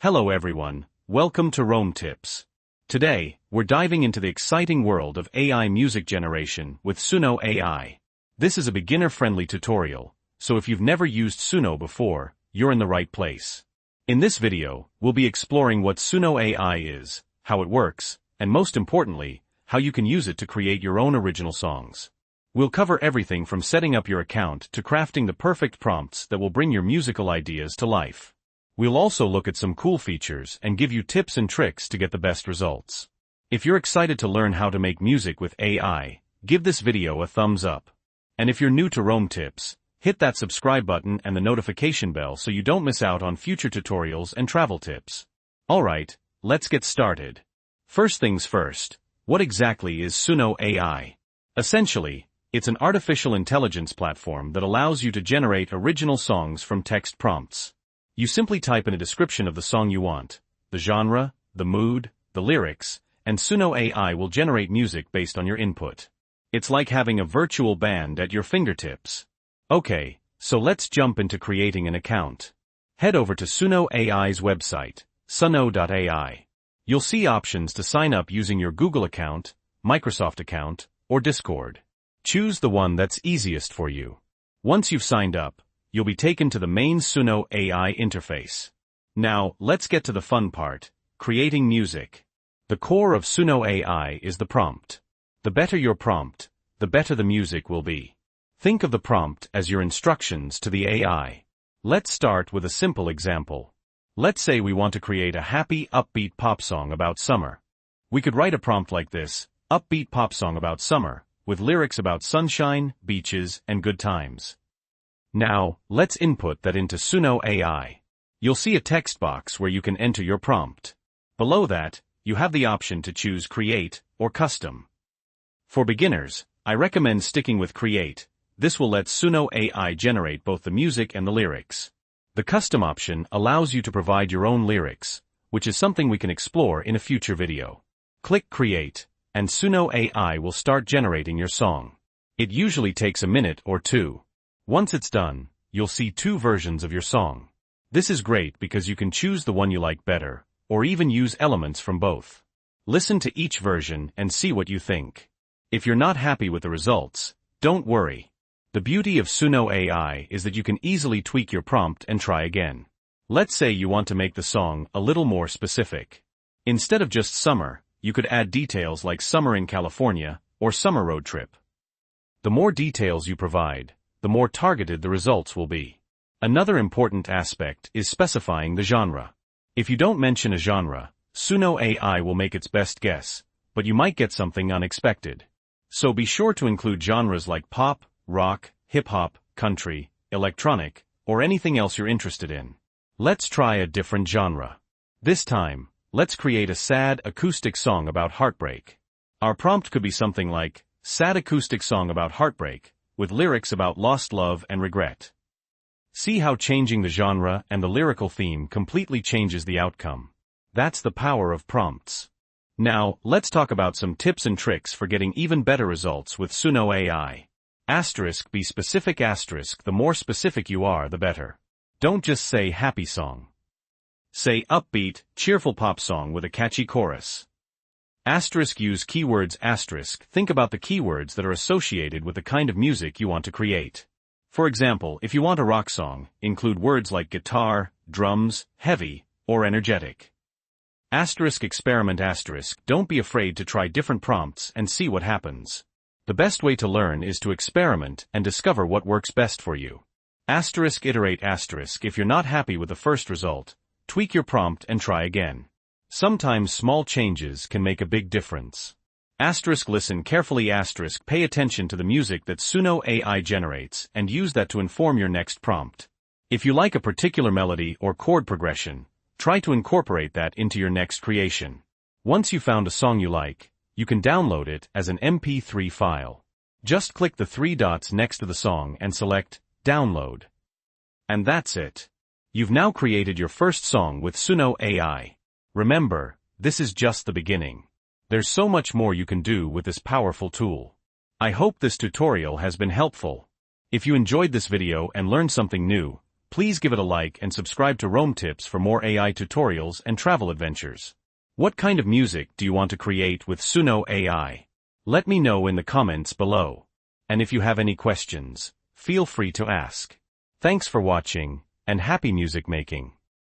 Hello everyone, welcome to Rome Tips. Today, we're diving into the exciting world of AI music generation with Suno AI. This is a beginner-friendly tutorial, so if you've never used Suno before, you're in the right place. In this video, we'll be exploring what Suno AI is, how it works, and most importantly, how you can use it to create your own original songs. We'll cover everything from setting up your account to crafting the perfect prompts that will bring your musical ideas to life. We'll also look at some cool features and give you tips and tricks to get the best results. If you're excited to learn how to make music with AI, give this video a thumbs up. And if you're new to Rome Tips, hit that subscribe button and the notification bell so you don't miss out on future tutorials and travel tips. Alright, let's get started. First things first, what exactly is Suno AI? Essentially, it's an artificial intelligence platform that allows you to generate original songs from text prompts. You simply type in a description of the song you want, the genre, the mood, the lyrics, and Suno AI will generate music based on your input. It's like having a virtual band at your fingertips. Okay, so let's jump into creating an account. Head over to Suno AI's website, suno.ai. You'll see options to sign up using your Google account, Microsoft account, or Discord. Choose the one that's easiest for you. Once you've signed up, you'll be taken to the main Suno AI interface. Now, let's get to the fun part, creating music. The core of Suno AI is the prompt. The better your prompt, the better the music will be. Think of the prompt as your instructions to the AI. Let's start with a simple example. Let's say we want to create a happy, upbeat pop song about summer. We could write a prompt like this, upbeat pop song about summer, with lyrics about sunshine, beaches, and good times. Now, let's input that into Suno AI. You'll see a text box where you can enter your prompt. Below that, you have the option to choose Create or Custom. For beginners, I recommend sticking with Create. This will let Suno AI generate both the music and the lyrics. The Custom option allows you to provide your own lyrics, which is something we can explore in a future video. Click Create, and Suno AI will start generating your song. It usually takes a minute or two. Once it's done, you'll see two versions of your song. This is great because you can choose the one you like better, or even use elements from both. Listen to each version and see what you think. If you're not happy with the results, don't worry. The beauty of Suno AI is that you can easily tweak your prompt and try again. Let's say you want to make the song a little more specific. Instead of just summer, you could add details like summer in California or summer road trip. The more details you provide, the more targeted the results will be. Another important aspect is specifying the genre. If you don't mention a genre, Suno AI will make its best guess, but you might get something unexpected. So be sure to include genres like pop, rock, hip-hop, country, electronic, or anything else you're interested in. Let's try a different genre. This time, let's create a sad acoustic song about heartbreak. Our prompt could be something like, sad acoustic song about heartbreak, with lyrics about lost love and regret. See how changing the genre and the lyrical theme completely changes the outcome. That's the power of prompts. Now, let's talk about some tips and tricks for getting even better results with Suno AI. Be specific. The more specific you are, the better. Don't just say happy song. Say upbeat, cheerful pop song with a catchy chorus. Use keywords. Think about the keywords that are associated with the kind of music you want to create. For example, if you want a rock song, include words like guitar, drums, heavy, or energetic. Experiment. Don't be afraid to try different prompts and see what happens. The best way to learn is to experiment and discover what works best for you. Iterate. If you're not happy with the first result, tweak your prompt and try again. Sometimes small changes can make a big difference. Listen carefully. Pay attention to the music that Suno AI generates and use that to inform your next prompt. If you like a particular melody or chord progression, try to incorporate that into your next creation. Once you've found a song you like, you can download it as an MP3 file. Just click the three dots next to the song and select Download. And that's it. You've now created your first song with Suno AI. Remember, this is just the beginning. There's so much more you can do with this powerful tool. I hope this tutorial has been helpful. If you enjoyed this video and learned something new, Please give it a like and subscribe to Rome Tips for more AI tutorials and travel adventures. What kind of music do you want to create with Suno AI? Let me know in the comments below. And if you have any questions, feel free to ask. Thanks for watching, and happy music making.